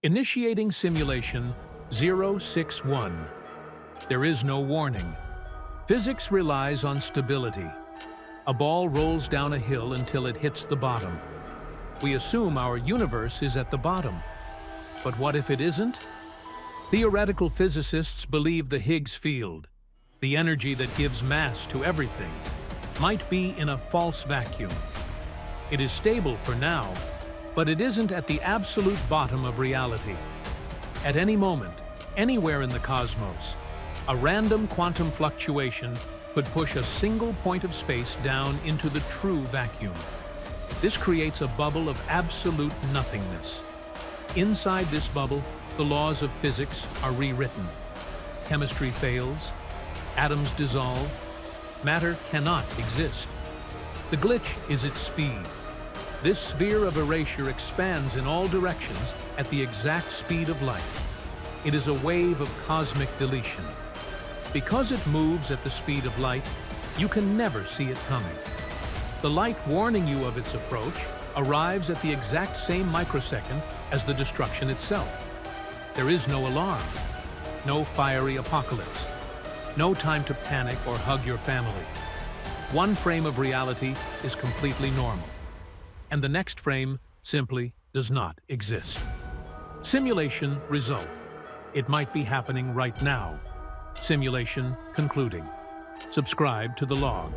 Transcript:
Initiating simulation 061. There is no warning. Physics relies on stability. A ball rolls down a hill until it hits the bottom. We assume our universe is at the bottom. But what if it isn't? Theoretical physicists believe the Higgs field, the energy that gives mass to everything, might be in a false vacuum. It is stable for now, but it isn't at the absolute bottom of reality. At any moment, anywhere in the cosmos, a random quantum fluctuation could push a single point of space down into the true vacuum. This creates a bubble of absolute nothingness. Inside this bubble, the laws of physics are rewritten. Chemistry fails, atoms dissolve, matter cannot exist. The glitch is its speed. This sphere of erasure expands in all directions at the exact speed of light. It is a wave of cosmic deletion. Because it moves at the speed of light, you can never see it coming. The light warning you of its approach arrives at the exact same microsecond as the destruction itself. There is no alarm, no fiery apocalypse, no time to panic or hug your family. One frame of reality is completely normal, and the next frame simply does not exist. Simulation result. It might be happening right now. Simulation concluding. Subscribe to the log.